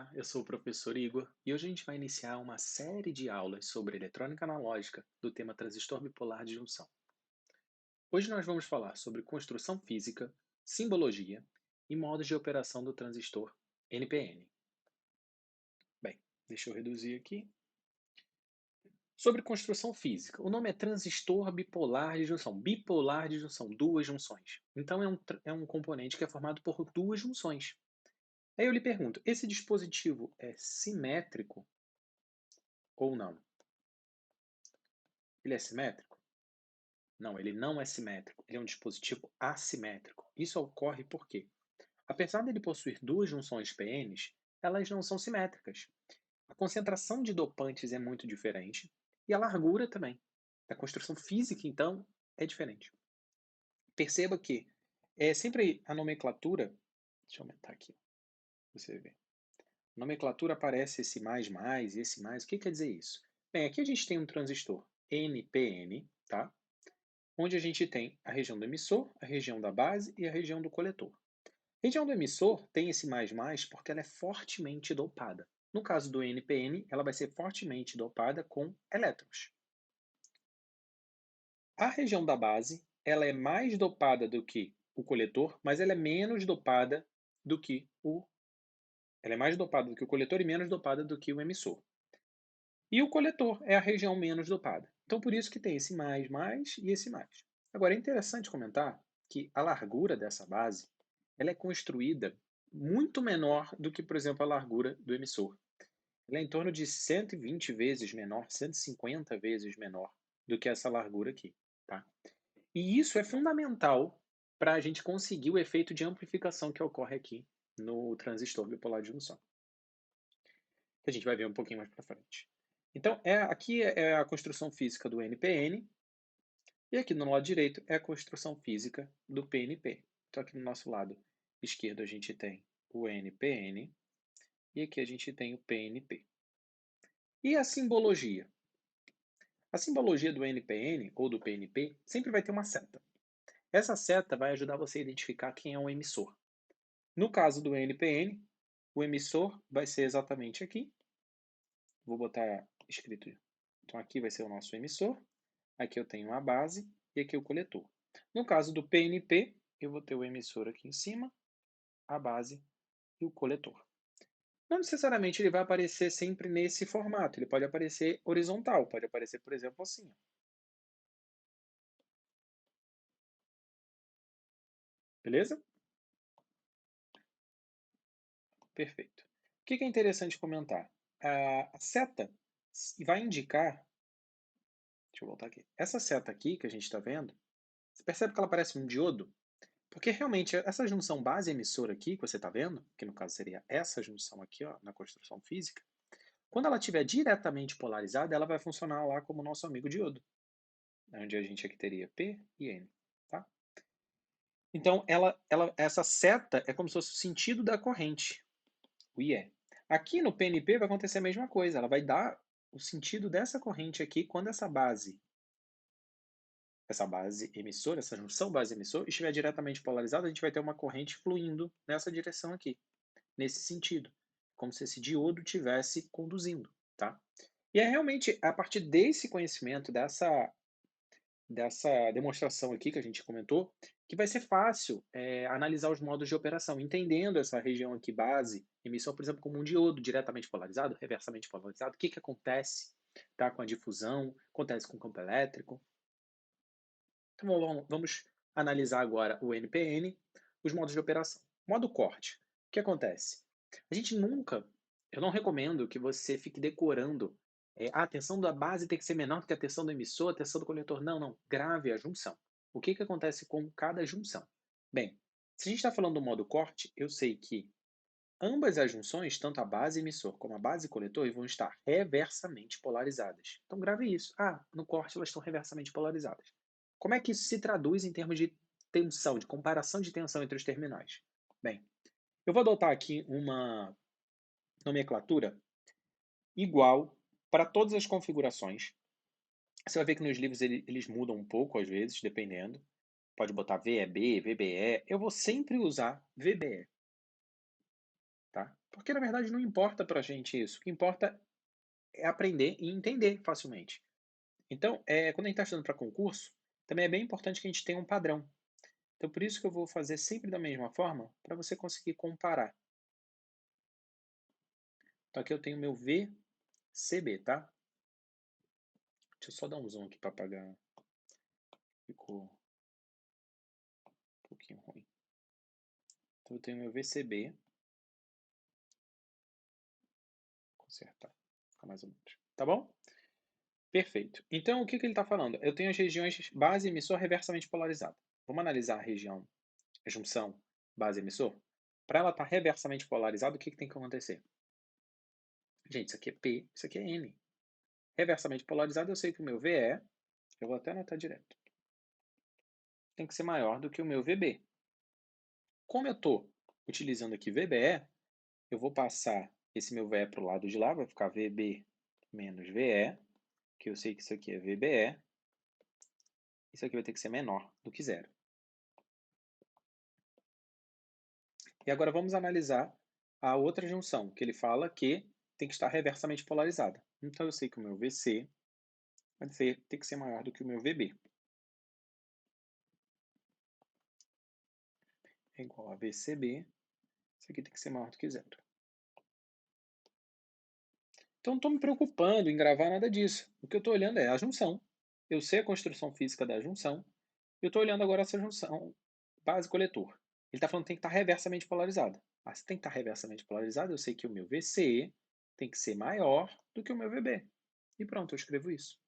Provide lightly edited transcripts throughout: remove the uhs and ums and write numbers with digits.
Olá, eu sou o professor Igor e hoje a gente vai iniciar uma série de aulas sobre eletrônica analógica do tema transistor bipolar de junção. Hoje nós vamos falar sobre construção física, simbologia e modos de operação do transistor NPN. Bem, deixa eu reduzir aqui. Sobre construção física, o nome é transistor bipolar de junção. Bipolar de junção, duas junções. Então é um componente que é formado por duas junções. Aí eu lhe pergunto, esse dispositivo é simétrico ou não? Ele é simétrico? Não, ele não é simétrico. Ele é um dispositivo assimétrico. Isso ocorre porque, apesar dele possuir duas junções PNs, elas não são simétricas. A concentração de dopantes é muito diferente e a largura também. A construção física, então, é diferente. Perceba que é sempre a nomenclatura. Deixa eu aumentar aqui, para você ver. A nomenclatura aparece esse mais e esse mais. O que quer dizer isso? Bem, aqui a gente tem um transistor NPN, tá? Onde a gente tem a região do emissor, a região da base e a região do coletor. A região do emissor tem esse mais porque ela é fortemente dopada. No caso do NPN, ela vai ser fortemente dopada com elétrons. A região da base, ela é mais dopada do que o coletor, mas ela é menos dopada do que o ela é mais dopada do que o coletor e menos dopada do que o emissor. E o coletor é a região menos dopada. Então, por isso que tem esse mais e esse mais. Agora, é interessante comentar que a largura dessa base ela é construída muito menor do que, por exemplo, a largura do emissor. Ela é em torno de 120 vezes menor, 150 vezes menor do que essa largura aqui. Tá? E isso é fundamental para a gente conseguir o efeito de amplificação que ocorre aqui no transistor bipolar de junção, que a gente vai ver um pouquinho mais para frente. Então, aqui é a construção física do NPN, e aqui no lado direito é a construção física do PNP. Então, aqui no nosso lado esquerdo a gente tem o NPN, e aqui a gente tem o PNP. E a simbologia? A simbologia do NPN ou do PNP sempre vai ter uma seta. Essa seta vai ajudar você a identificar quem é o emissor. No caso do NPN, o emissor vai ser exatamente aqui. Vou botar escrito. Então, aqui vai ser o nosso emissor. Aqui eu tenho a base e aqui o coletor. No caso do PNP, eu vou ter o emissor aqui em cima, a base e o coletor. Não necessariamente ele vai aparecer sempre nesse formato, ele pode aparecer horizontal, pode aparecer, por exemplo, assim. Beleza? Perfeito. O que é interessante comentar? A seta vai indicar. Deixa eu voltar aqui. Essa seta aqui que a gente está vendo, você percebe que ela parece um diodo? Porque realmente essa junção base-emissor aqui, que você está vendo, que no caso seria essa junção aqui, ó, na construção física, quando ela estiver diretamente polarizada, ela vai funcionar lá como nosso amigo diodo, onde a gente aqui teria P e N. Tá? Então, essa seta é como se fosse o sentido da corrente, o IE. Aqui no PNP vai acontecer a mesma coisa, ela vai dar o sentido dessa corrente aqui quando essa base emissora, essa junção base-emissor, estiver diretamente polarizada, a gente vai ter uma corrente fluindo nessa direção aqui, nesse sentido, como se esse diodo estivesse conduzindo, tá? E é realmente a partir desse conhecimento, dessa demonstração aqui que a gente comentou, que vai ser fácil analisar os modos de operação, entendendo essa região aqui base, emissão, por exemplo, como um diodo diretamente polarizado, reversamente polarizado, o que acontece, tá, com a difusão, acontece com o campo elétrico. Então vamos analisar agora o NPN, os modos de operação. Modo corte. O que acontece? A gente nunca, eu não recomendo que você fique decorando a tensão da base tem que ser menor do que a tensão do emissor, a tensão do coletor. Não, não. Grave a junção. O que acontece com cada junção? Bem, se a gente está falando do modo corte, eu sei que ambas as junções, tanto a base emissor como a base coletor, vão estar reversamente polarizadas. Então grave isso. No corte elas estão reversamente polarizadas. Como é que isso se traduz em termos de tensão, de comparação de tensão entre os terminais? Bem, eu vou adotar aqui uma nomenclatura igual para todas as configurações. Você vai ver que nos livros eles mudam um pouco às vezes, dependendo. Pode botar VEB, VBE. Eu vou sempre usar VBE. tá? Porque, na verdade, não importa para a gente isso. O que importa é aprender e entender facilmente. Então, quando a gente está estudando para concurso, também é bem importante que a gente tenha um padrão. Então, por isso que eu vou fazer sempre da mesma forma, para você conseguir comparar. Então, aqui eu tenho meu VCB, tá? Deixa eu só dar um zoom aqui para apagar. Ficou um pouquinho ruim. Então, eu tenho meu VCB. Consertar. Fica mais ou menos. Tá bom? Perfeito. Então, o que ele está falando? Eu tenho as regiões base emissor reversamente polarizada. Vamos analisar a região, a junção base emissor? Para ela estar reversamente polarizada, o que tem que acontecer? Gente, isso aqui é P, isso aqui é N. Reversamente polarizado, eu sei que o meu VE, eu vou até anotar direto, tem que ser maior do que o meu VB. Como eu estou utilizando aqui VBE, eu vou passar esse meu VE para o lado de lá, vai ficar VB menos VE, que eu sei que isso aqui é VBE. Isso aqui vai ter que ser menor do que zero. E agora vamos analisar a outra junção, que ele fala que tem que estar reversamente polarizada. Então eu sei que o meu VC tem que ser maior do que o meu VB. É igual a VCB. Isso aqui tem que ser maior do que zero. Então não estou me preocupando em gravar nada disso. O que eu estou olhando é a junção. Eu sei a construção física da junção. Eu estou olhando agora essa junção base-coletor. Ele está falando que tem que estar reversamente polarizada. Ah, se tem que estar reversamente polarizada, eu sei que o meu VC tem que ser maior do que o meu VB. E pronto, eu escrevo isso.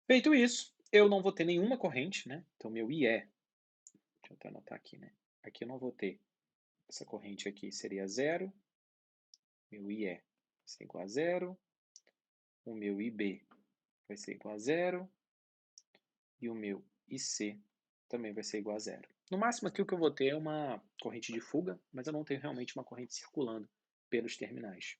Feito isso, eu não vou ter nenhuma corrente, né? Então, meu IE, deixa eu até anotar aqui, né? Aqui eu não vou ter, essa corrente aqui seria zero, meu IE vai ser igual a zero, o meu IB vai ser igual a zero, e o meu IC também vai ser igual a zero. No máximo aqui o que eu vou ter é uma corrente de fuga, mas eu não tenho realmente uma corrente circulando pelos terminais.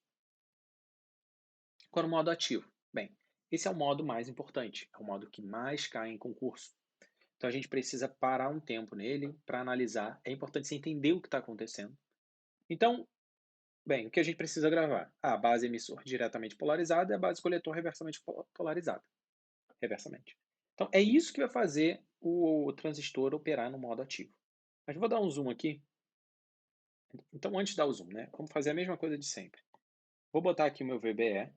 Agora o modo ativo. Bem, esse é o modo mais importante, é o modo que mais cai em concurso. Então a gente precisa parar um tempo nele para analisar. É importante você entender o que está acontecendo. Então, bem, o que a gente precisa gravar? A base emissor diretamente polarizada e a base coletor reversamente polarizada. Reversamente. Então é isso que vai fazer o transistor operar no modo ativo. Mas vou dar um zoom aqui. Então antes de dar o zoom, né? Vamos fazer a mesma coisa de sempre. Vou botar aqui o meu VBE.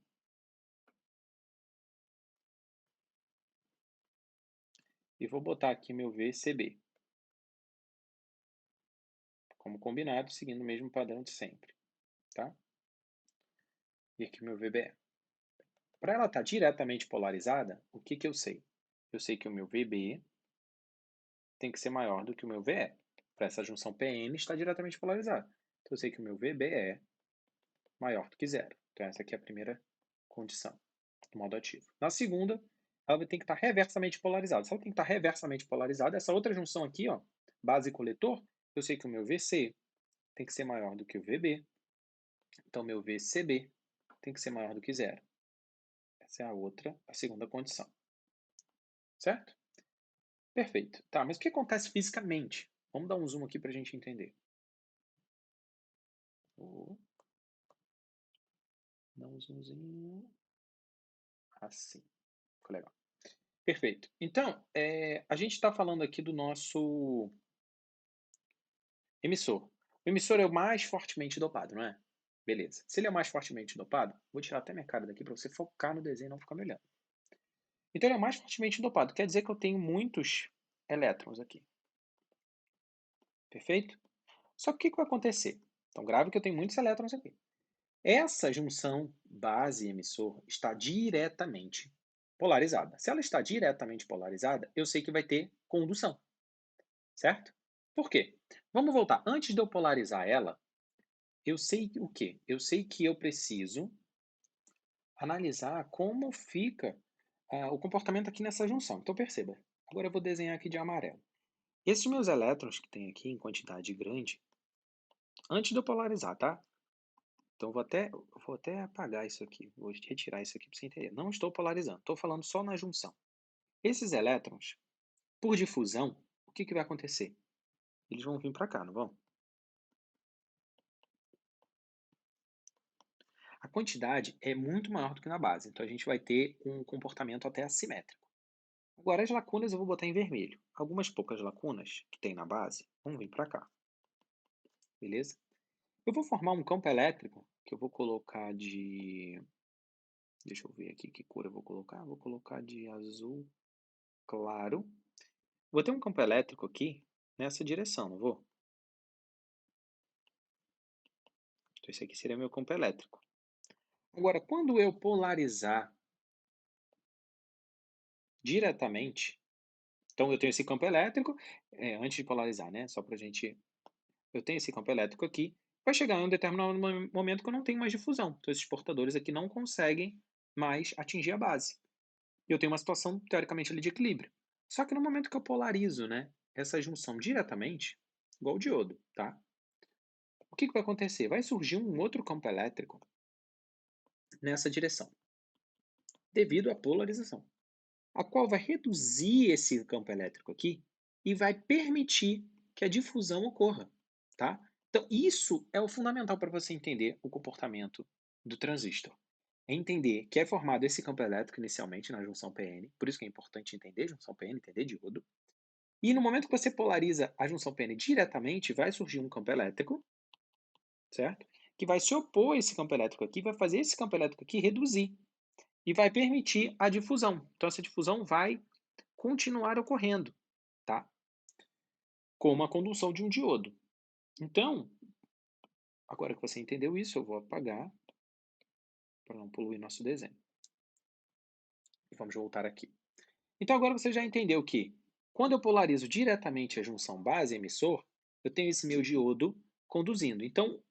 E vou botar aqui meu VCB. Como combinado, seguindo o mesmo padrão de sempre. Tá? E aqui o meu VBE. Para ela estar diretamente polarizada, o que eu sei? Eu sei que o meu VB tem que ser maior do que o meu VE. Para essa junção PN estar diretamente polarizada. Então eu sei que o meu VB é maior do que zero. Então essa aqui é a primeira condição do modo ativo. Na segunda, ela tem que estar reversamente polarizada. Se ela tem que estar reversamente polarizada, essa outra junção aqui, ó, base e coletor, eu sei que o meu VC tem que ser maior do que o VB. Então, meu VCB tem que ser maior do que zero. Essa é a segunda condição. Certo? Perfeito. Tá, mas o que acontece fisicamente? Vamos dar um zoom aqui para a gente entender. Vou dar um zoomzinho. Assim. Ficou legal. Perfeito. Então, a gente está falando aqui do nosso emissor. O emissor é o mais fortemente dopado, não é? Beleza. Se ele é o mais fortemente dopado, vou tirar até minha cara daqui para você focar no desenho e não ficar me olhando. Então, ele é o mais fortemente dopado. Quer dizer que eu tenho muitos elétrons aqui. Perfeito? Só que o que vai acontecer? Então, grave que eu tenho muitos elétrons aqui. Essa junção base-emissor está diretamente polarizada. Se ela está diretamente polarizada, eu sei que vai ter condução, certo? Por quê? Vamos voltar. Antes de eu polarizar ela, eu sei o quê? Eu sei que eu preciso analisar como fica o comportamento aqui nessa junção. Então, perceba. Agora eu vou desenhar aqui de amarelo. Esses meus elétrons que tem aqui em quantidade grande, antes de eu polarizar, tá? Então, vou até apagar isso aqui. Vou retirar isso aqui para você entender. Não estou polarizando. Estou falando só na junção. Esses elétrons, por difusão, o que vai acontecer? Eles vão vir para cá, não vão? quantidade é muito maior do que na base, então a gente vai ter um comportamento até assimétrico. Agora, as lacunas eu vou botar em vermelho. Algumas poucas lacunas que tem na base vão vir para cá, beleza? Eu vou formar um campo elétrico que eu vou colocar de... Deixa eu ver aqui que cor eu vou colocar. Vou colocar de azul claro. Vou ter um campo elétrico aqui nessa direção, não vou? Então, esse aqui seria meu campo elétrico. Agora, quando eu polarizar diretamente, então eu tenho esse campo elétrico, antes de polarizar, né? Só para a gente... Eu tenho esse campo elétrico aqui, vai chegar em um determinado momento que eu não tenho mais difusão. Então, esses portadores aqui não conseguem mais atingir a base. E eu tenho uma situação, teoricamente, ali de equilíbrio. Só que no momento que eu polarizo, né, essa junção diretamente, igual o diodo, tá? O que vai acontecer? Vai surgir um outro campo elétrico nessa direção, devido à polarização, a qual vai reduzir esse campo elétrico aqui e vai permitir que a difusão ocorra, tá? Então, isso é o fundamental para você entender o comportamento do transistor. É entender que é formado esse campo elétrico inicialmente na junção PN, por isso que é importante entender junção PN, entender diodo. E no momento que você polariza a junção PN diretamente, vai surgir um campo elétrico, certo? Que vai se opor a esse campo elétrico aqui, vai fazer esse campo elétrico aqui reduzir e vai permitir a difusão. Então, essa difusão vai continuar ocorrendo, tá? Como a condução de um diodo. Então, agora que você entendeu isso, eu vou apagar para não poluir nosso desenho. E vamos voltar aqui. Então, agora você já entendeu que quando eu polarizo diretamente a junção base-emissor, eu tenho esse meu diodo conduzindo. Então,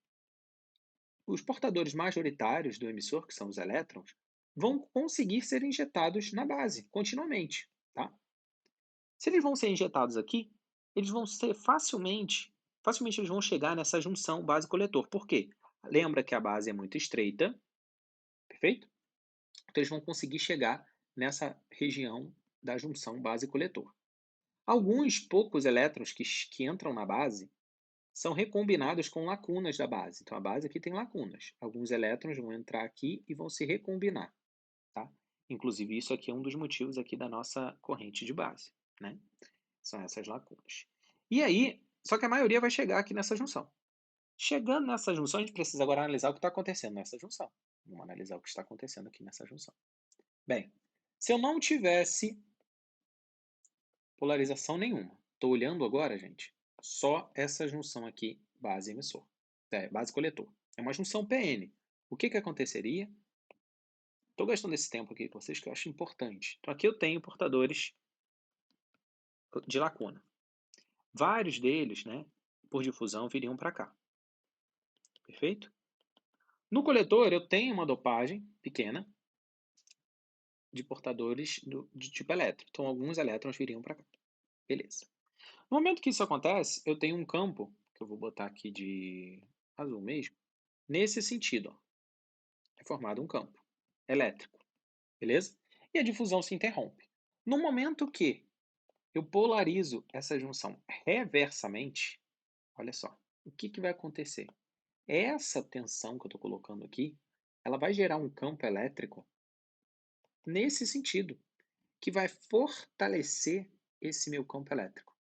os portadores majoritários do emissor, que são os elétrons, vão conseguir ser injetados na base continuamente, tá? Se eles vão ser injetados aqui, eles vão ser facilmente eles vão chegar nessa junção base-coletor. Por quê? Lembra que a base é muito estreita, perfeito? Então eles vão conseguir chegar nessa região da junção base-coletor. Alguns poucos elétrons que entram na base são recombinados com lacunas da base. Então, a base aqui tem lacunas. Alguns elétrons vão entrar aqui e vão se recombinar, tá? Inclusive, isso aqui é um dos motivos aqui da nossa corrente de base, né? São essas lacunas. E aí, só que a maioria vai chegar aqui nessa junção. Chegando nessa junção, a gente precisa agora analisar o que está acontecendo nessa junção. Vamos analisar o que está acontecendo aqui nessa junção. Bem, se eu não tivesse polarização nenhuma, estou olhando agora, gente, só essa junção aqui, base-emissor, base-coletor. É uma junção PN. O que aconteceria? Estou gastando esse tempo aqui com vocês que eu acho importante. Então, aqui eu tenho portadores de lacuna. Vários deles, né, por difusão, viriam para cá. Perfeito? No coletor, eu tenho uma dopagem pequena de portadores de tipo elétrico. Então, alguns elétrons viriam para cá. Beleza. No momento que isso acontece, eu tenho um campo, que eu vou botar aqui de azul mesmo, nesse sentido. Ó. É formado um campo elétrico. Beleza? E a difusão se interrompe. No momento que eu polarizo essa junção reversamente, olha só, o que vai acontecer? Essa tensão que eu estou colocando aqui, ela vai gerar um campo elétrico nesse sentido, que vai fortalecer esse meu campo elétrico.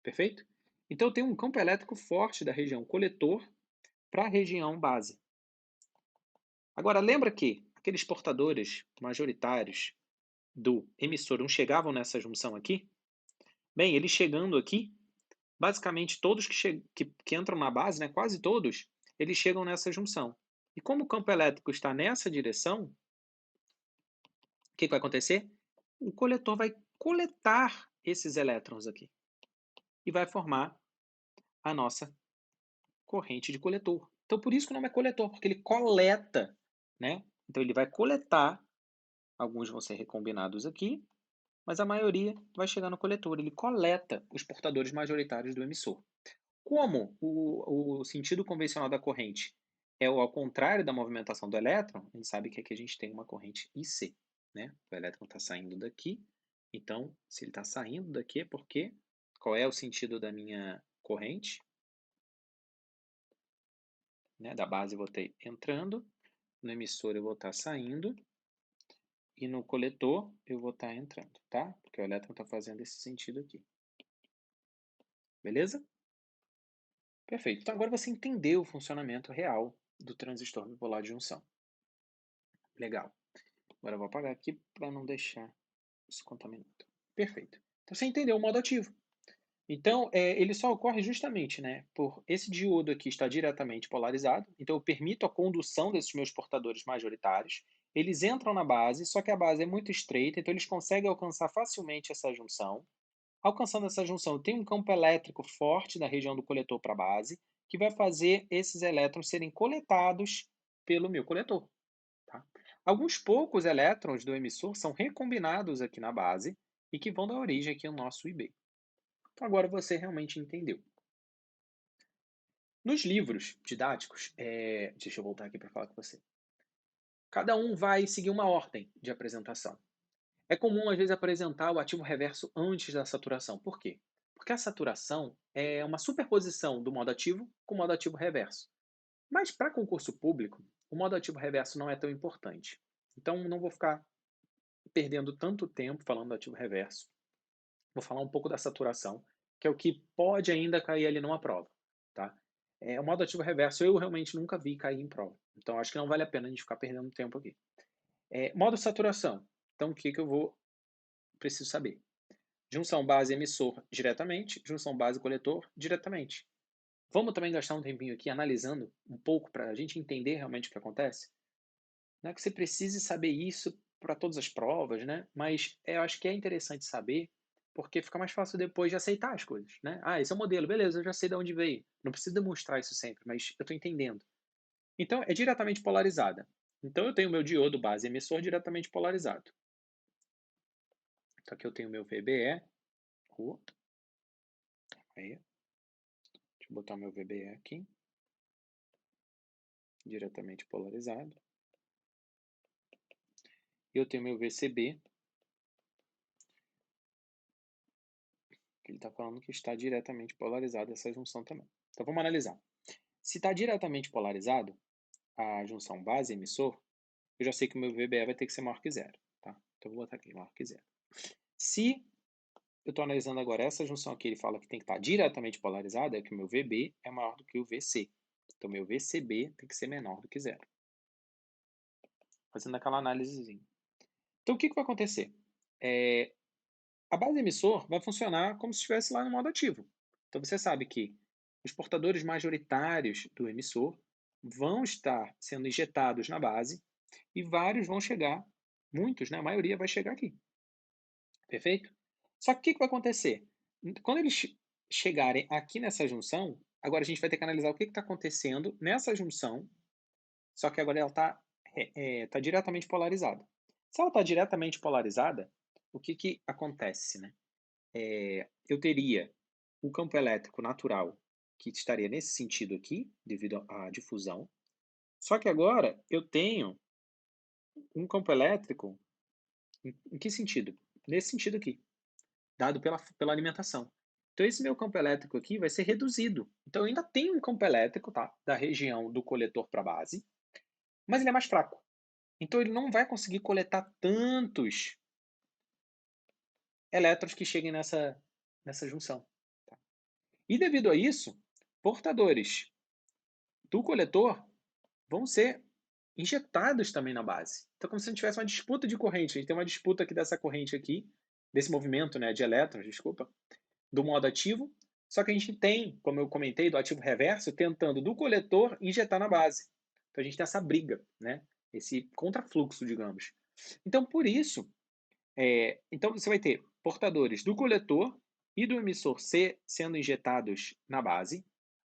Perfeito? Então, eu tenho um campo elétrico forte da região coletor para a região base. Agora, lembra que aqueles portadores majoritários do emissor não chegavam nessa junção aqui? Bem, eles chegando aqui, basicamente todos que entram na base, né, quase todos, eles chegam nessa junção. E como o campo elétrico está nessa direção, o que vai acontecer? O coletor vai coletar esses elétrons aqui e vai formar a nossa corrente de coletor. Então, por isso que o nome é coletor, porque ele coleta, né? Então, ele vai coletar, alguns vão ser recombinados aqui, mas a maioria vai chegar no coletor. Ele coleta os portadores majoritários do emissor. Como o sentido convencional da corrente é ao contrário da movimentação do elétron, a gente sabe que aqui a gente tem uma corrente IC, né? O elétron está saindo daqui, então, se ele está saindo daqui é porque... Qual é o sentido da minha corrente? Né? Da base, botei entrando. no emissor eu vou estar saindo, e no coletor eu vou estar entrando, tá? Porque o elétron está fazendo esse sentido aqui. Beleza? Perfeito. Então agora você entendeu o funcionamento real do transistor bipolar de junção. Legal. Agora eu vou apagar aqui para não deixar isso contaminado. Perfeito. Então você entendeu o modo ativo. Então, ele só ocorre justamente, né, por esse diodo aqui estar diretamente polarizado, então eu permito a condução desses meus portadores majoritários, eles entram na base, só que a base é muito estreita, então eles conseguem alcançar facilmente essa junção. Alcançando essa junção, tem um campo elétrico forte da região do coletor para a base, que vai fazer esses elétrons serem coletados pelo meu coletor. Tá? Alguns poucos elétrons do emissor são recombinados aqui na base e que vão dar origem aqui ao nosso IB. Então agora você realmente entendeu. Nos livros didáticos, deixa eu voltar aqui para falar com você. Cada um vai seguir uma ordem de apresentação. É comum, às vezes, apresentar o ativo reverso antes da saturação. Por quê? Porque a saturação é uma superposição do modo ativo com o modo ativo reverso. Mas para concurso público, o modo ativo reverso não é tão importante. Então, não vou ficar perdendo tanto tempo falando do ativo reverso. Vou falar um pouco da saturação, que é o que pode ainda cair ali numa prova, tá? O modo ativo reverso eu realmente nunca vi cair em prova. Então, acho que não vale a pena a gente ficar perdendo tempo aqui. Modo saturação. Então, o que eu preciso saber? Junção base emissor diretamente, junção base coletor diretamente. Vamos também gastar um tempinho aqui analisando um pouco para a gente entender realmente o que acontece? Não é que você precise saber isso para todas as provas, né? Mas eu acho que é interessante saber, porque fica mais fácil depois de aceitar as coisas, né? Ah, esse é o modelo, beleza, eu já sei de onde veio. Não preciso demonstrar isso sempre, mas eu estou entendendo. Então, é diretamente polarizada. Então, eu tenho o meu diodo base emissor diretamente polarizado. Então, aqui eu tenho o meu VBE. Aí, deixa eu botar o meu VBE aqui. Diretamente polarizado. Eu tenho meu VCB, que ele está falando que está diretamente polarizado essa junção também. Então vamos analisar. Se está diretamente polarizado a junção base-emissor, eu já sei que o meu VBE vai ter que ser maior que zero. Tá? Então eu vou botar aqui, maior que zero. Se eu estou analisando agora essa junção aqui, ele fala que tem que estar diretamente polarizada, é que o meu VB é maior do que o VC. Então meu VCB tem que ser menor do que zero. Fazendo aquela análisezinha. Então o que vai acontecer? A base emissor vai funcionar como se estivesse lá no modo ativo. Então você sabe que os portadores majoritários do emissor vão estar sendo injetados na base e vários vão chegar, muitos, né, a maioria vai chegar aqui. Perfeito? Só que o que vai acontecer? Quando eles chegarem aqui nessa junção, agora a gente vai ter que analisar o que está acontecendo nessa junção, só que agora ela está tá diretamente polarizada. Se ela está diretamente polarizada, o que acontece, né? Eu teria o campo elétrico natural que estaria nesse sentido aqui, devido à difusão. Só que agora eu tenho um campo elétrico em que sentido? Nesse sentido aqui, dado pela alimentação. Então esse meu campo elétrico aqui vai ser reduzido. Então eu ainda tenho um campo elétrico, tá, da região do coletor para a base, mas ele é mais fraco. Então ele não vai conseguir coletar tantos elétrons que cheguem nessa junção. Tá? E devido a isso, portadores do coletor vão ser injetados também na base. Então, como se a gente tivesse uma disputa de corrente. A gente tem uma disputa aqui dessa corrente aqui, desse movimento, né, de elétrons, desculpa, do modo ativo. Só que a gente tem, como eu comentei, do ativo reverso, tentando do coletor injetar na base. Então a gente tem essa briga, né? Esse contrafluxo, digamos. Então, por isso, então você vai ter portadores do coletor e do emissor C sendo injetados na base.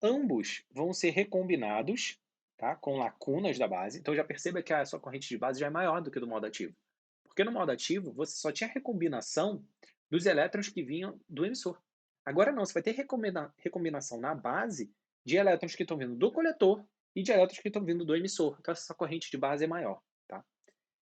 Ambos vão ser recombinados, tá, com lacunas da base. Então já perceba que a sua corrente de base já é maior do que do modo ativo. Porque no modo ativo, você só tinha recombinação dos elétrons que vinham do emissor. Agora não, você vai ter recombinação na base de elétrons que estão vindo do coletor e de elétrons que estão vindo do emissor. Então essa corrente de base é maior. Tá?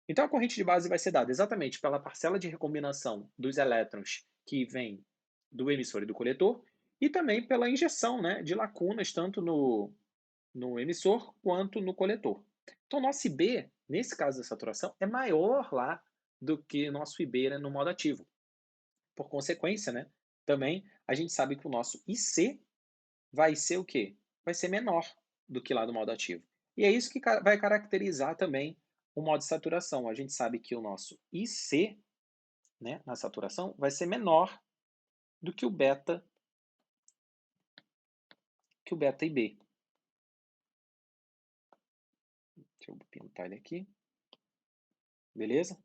Então a corrente de base vai ser dada exatamente pela parcela de recombinação dos elétrons que vem do emissor e do coletor, e também pela injeção, né, de lacunas tanto no emissor quanto no coletor. Então, nosso IB, nesse caso da saturação, é maior lá do que nosso IB, né, no modo ativo. Por consequência, né, também a gente sabe que o nosso IC vai ser o quê? Vai ser menor do que lá do modo ativo. E é isso que vai caracterizar também o modo de saturação. A gente sabe que o nosso IC, né, na saturação, vai ser menor do que o beta IB. Deixa eu pintar ele aqui. Beleza?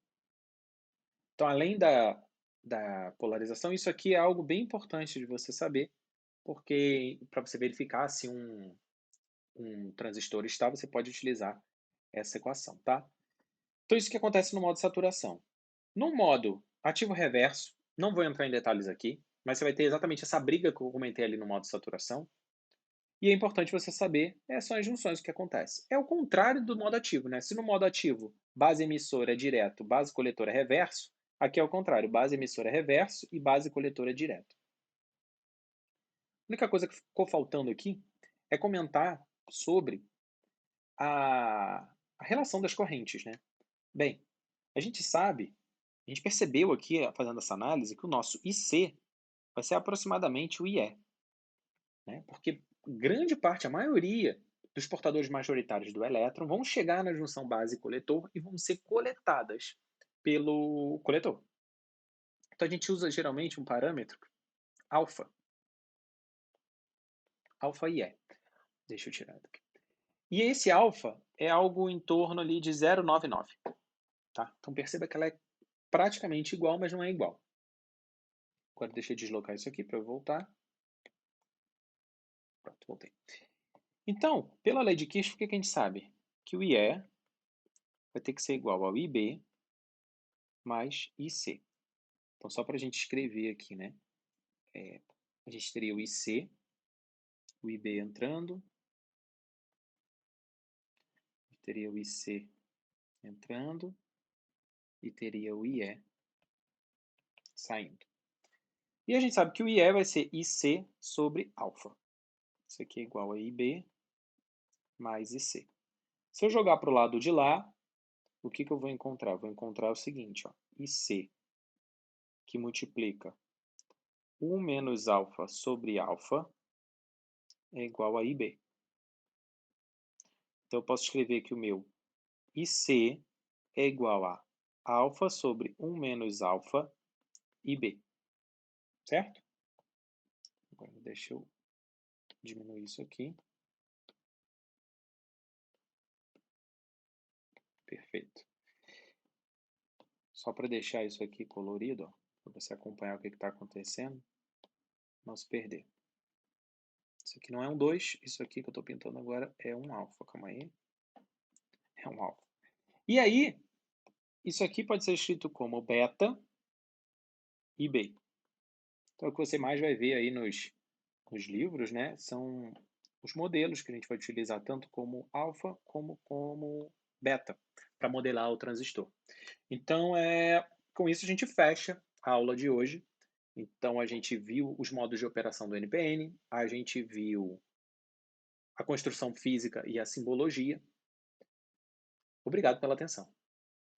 Então, além da polarização, isso aqui é algo bem importante de você saber, porque para você verificar se um transistor está, você pode utilizar essa equação, tá? Então, isso que acontece no modo saturação. No modo ativo reverso, não vou entrar em detalhes aqui, mas você vai ter exatamente essa briga que eu comentei ali no modo saturação. E é importante você saber, são as junções que acontecem. É o contrário do modo ativo, né? Se no modo ativo base emissora é direto, base coletora é reverso, aqui é o contrário, base emissora é reverso e base coletora é direto. A única coisa que ficou faltando aqui é comentar sobre a relação das correntes, né? Bem, a gente sabe, a gente percebeu aqui, fazendo essa análise, que o nosso IC vai ser aproximadamente o IE, né? Porque grande parte, a maioria dos portadores majoritários do elétron vão chegar na junção base-coletor e vão ser coletadas pelo coletor. Então a gente usa geralmente um parâmetro alfa, alfa IE. Deixa eu tirar daqui. E esse alfa é algo em torno ali de 0,99. Tá? Então perceba que ela é praticamente igual, mas não é igual. Agora deixa eu deslocar isso aqui para eu voltar. Pronto, voltei. Então, pela lei de Kirchhoff, o que a gente sabe? Que o IE vai ter que ser igual ao IB mais IC. Então, só para a gente escrever aqui, né? A gente teria o IC, o IB entrando, teria o IC entrando e teria o IE saindo. E a gente sabe que o IE vai ser IC sobre alfa. Isso aqui é igual a IB mais IC. Se eu jogar para o lado de lá, o que eu vou encontrar? Vou encontrar o seguinte, ó, IC, que multiplica 1 menos alfa sobre alfa, é igual a IB. Então, eu posso escrever que o meu IC é igual a alfa sobre 1 menos alfa IB. Certo? Agora, deixa eu diminuir isso aqui. Perfeito. Só para deixar isso aqui colorido, para você acompanhar o que está acontecendo, não se perder. Isso aqui não é um 2, isso aqui que eu estou pintando agora é um alfa. Calma aí. É um alfa. E aí, isso aqui pode ser escrito como beta e B. Então, o que você mais vai ver aí nos livros, né, são os modelos que a gente vai utilizar tanto como alfa como beta para modelar o transistor. Então, com isso a gente fecha a aula de hoje. Então, a gente viu os modos de operação do NPN, a gente viu a construção física e a simbologia. Obrigado pela atenção.